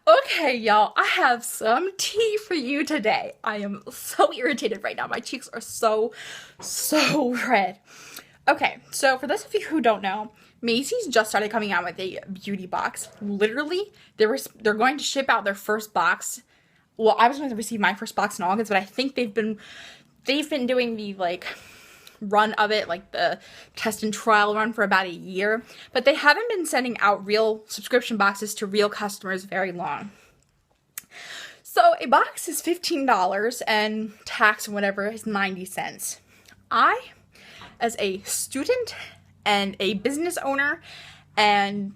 Okay, y'all, I have some tea for you today. I am so irritated right now. My cheeks are so red. Okay, so for those of you who don't know, Macy's just started coming out with a beauty box. Literally, they're going to ship out their first box. Well, I was going to receive my first box in August, but I think they've been doing the run of it, like the test and trial run, for about a year, but they haven't been sending out real subscription boxes to real customers very long. So a box is $15 and tax and whatever is 90 cents. I, as a student and a business owner and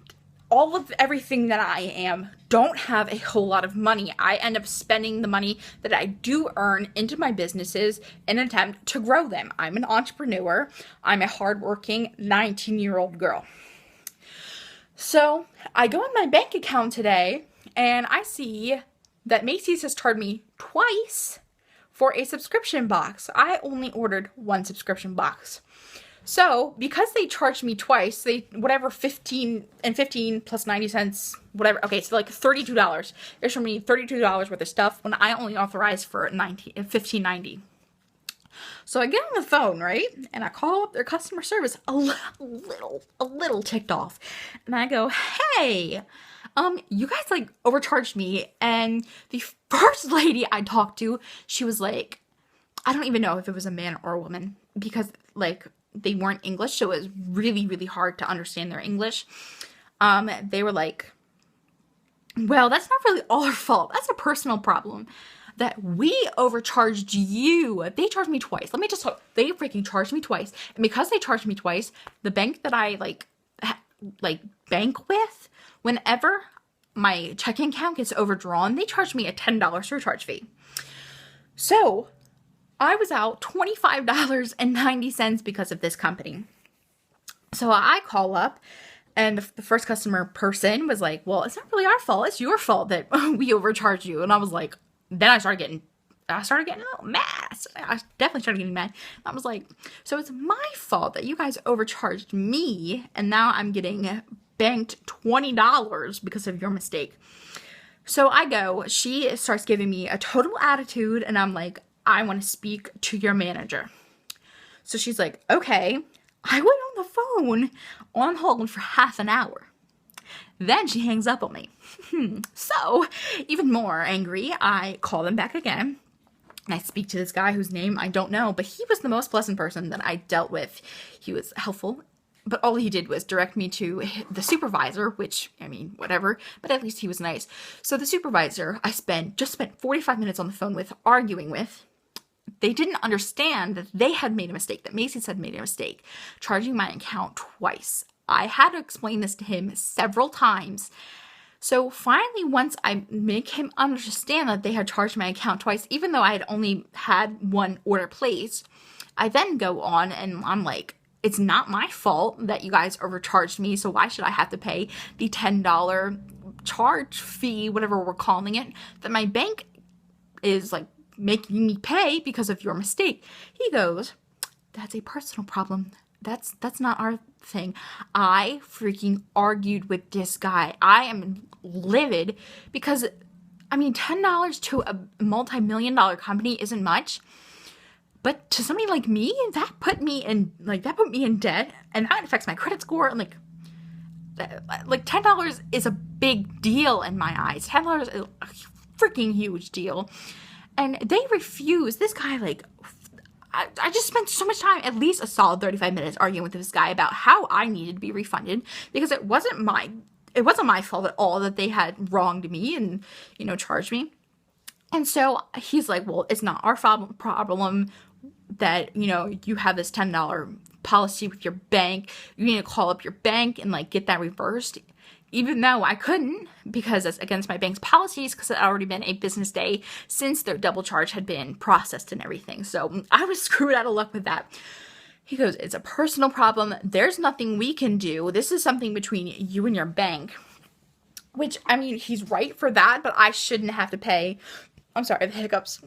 all of everything that I am, don't have a whole lot of money. I end up spending the money that I do earn into my businesses in an attempt to grow them. I'm an entrepreneur. I'm a hardworking 19-year-old girl. So I go in my bank account today and I see that Macy's has charged me twice for a subscription box. I only ordered one subscription box. So, because they charged me twice, whatever, 15 plus 90 cents, whatever. Okay, so like $32. They're showing me $32 worth of stuff when I only authorized for $15.90. So I get on the phone, right? And I call up their customer service a little ticked off. And I go, "Hey, you guys overcharged me." And the first lady I talked to, she was like, I don't even know if it was a man or a woman, because they weren't English, so it was really hard to understand their English. They were like, "Well, that's not really our fault. That's a personal problem that we overcharged you. They charged me twice. They freaking charged me twice. And because they charged me twice, the bank that I bank with, whenever my checking account gets overdrawn, they charge me a $10 surcharge fee." So I was out $25.90 because of this company. So I call up, and the first customer person was like, "Well, it's not really our fault. It's your fault that we overcharged you." And I was like, then I started getting a little mad. I definitely started getting mad. I was like, so it's my fault that you guys overcharged me, and now I'm getting banked $20 because of your mistake. So I go, she starts giving me a total attitude, and I'm like, "I want to speak to your manager." So she's like, "Okay." I went on the phone on hold for half an hour. Then she hangs up on me. So, even more angry, I call them back again. And I speak to this guy whose name I don't know, but he was the most pleasant person that I dealt with. He was helpful, but all he did was direct me to the supervisor, which, I mean, whatever, but at least he was nice. So the supervisor I just spent 45 minutes on the phone with, arguing with. They didn't understand that they had made a mistake, that Macy's had made a mistake, charging my account twice. I had to explain this to him several times. So finally, once I make him understand that they had charged my account twice, even though I had only had one order placed, I then go on and I'm like, it's not my fault that you guys overcharged me, so why should I have to pay the $10 charge fee, whatever we're calling it, that my bank is making me pay because of your mistake? He goes, "That's a personal problem. That's not our thing." I freaking argued with this guy. I am livid because, I mean, $10 to a multi-million-dollar company isn't much, but to somebody like me, that put me in debt, and that affects my credit score. And $10 is a big deal in my eyes. $10 is a freaking huge deal. And they refuse. This guy, I just spent so much time, at least a solid 35 minutes, arguing with this guy about how I needed to be refunded, because it wasn't my fault at all that they had wronged me and, charged me. And so he's like, "Well, it's not our problem that, you have this $10 policy with your bank. You need to call up your bank and get that reversed." Even though I couldn't, because it's against my bank's policies, because it had already been a business day since their double charge had been processed and everything. So I was screwed out of luck with that. He goes, "It's a personal problem. There's nothing we can do. This is something between you and your bank." Which, I mean, he's right for that, but I shouldn't have to pay. I'm sorry, the hiccups.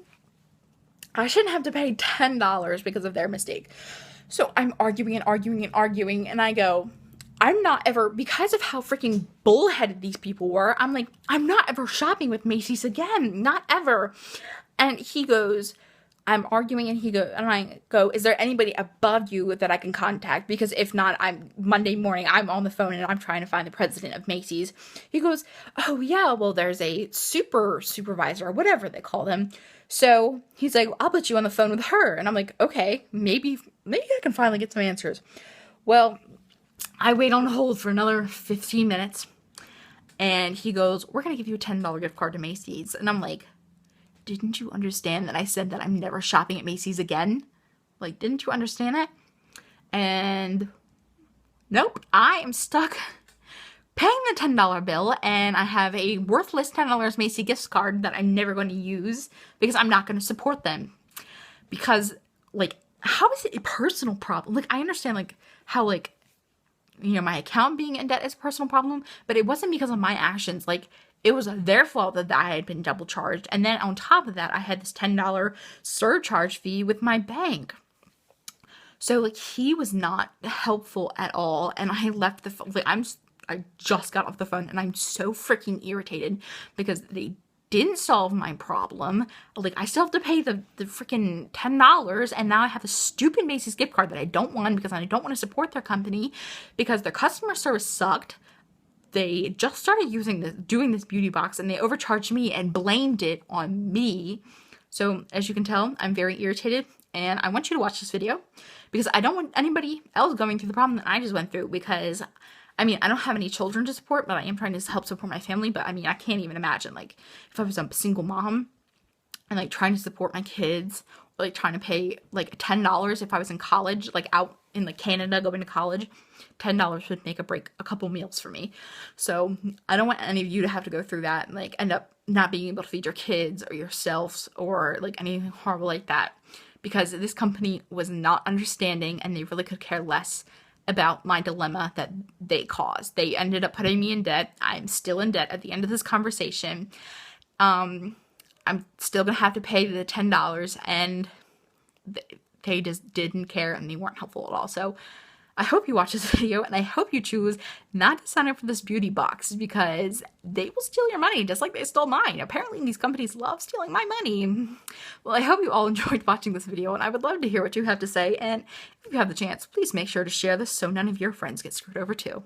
I shouldn't have to pay $10 because of their mistake. So I'm arguing, and I go, I'm not ever, because of how freaking bullheaded these people were, I'm like, I'm not ever shopping with Macy's again. Not ever. And he goes, I'm arguing, and I go, is there anybody above you that I can contact? Because if not, Monday morning, I'm on the phone and I'm trying to find the president of Macy's. He goes, oh yeah, well, there's a supervisor, or whatever they call them. So he's like, I'll put you on the phone with her. And I'm like, okay, maybe I can finally get some answers. Well, I wait on hold for another 15 minutes. And he goes, we're going to give you a $10 gift card to Macy's. And I'm like, didn't you understand that I said that I'm never shopping at Macy's again? Like, didn't you understand that? And nope, I am stuck paying the $10 bill, and I have a worthless $10 Macy's gift card that I'm never going to use because I'm not going to support them. Because, like, how is it a personal problem? Like, I understand, like, how, like, you know, my account being in debt is a personal problem, but it wasn't because of my actions. Like, it was their fault that I had been double charged. And then on top of that, I had this $10 surcharge fee with my bank. So, like, he was not helpful at all. And I left the phone. Like, I just got off the phone, and I'm so freaking irritated because they didn't solve my problem. Like, I still have to pay the freaking $10, and now I have a stupid Macy's gift card that I don't want because I don't want to support their company because their customer service sucked. They just started doing this beauty box, and they overcharged me and blamed it on me. So as you can tell, I'm very irritated, and I want you to watch this video because I don't want anybody else going through the problem that I just went through. Because, I mean, I don't have any children to support, but I am trying to help support my family. But I mean, I can't even imagine, like, if I was a single mom and, like, trying to support my kids, or, like, trying to pay, like, $10 if I was in college, like, out in, like, Canada going to college. $10 would make a couple meals for me. So I don't want any of you to have to go through that and, like, end up not being able to feed your kids or yourselves or, like, anything horrible like that, because this company was not understanding, and they really could care less about my dilemma that they caused. They ended up putting me in debt. I'm still in debt at the end of this conversation. I'm still gonna have to pay the $10, and they just didn't care, and they weren't helpful at all. So I hope you watch this video, and I hope you choose not to sign up for this beauty box, because they will steal your money just like they stole mine. Apparently these companies love stealing my money. Well, I hope you all enjoyed watching this video, and I would love to hear what you have to say. And if you have the chance, please make sure to share this so none of your friends get screwed over too.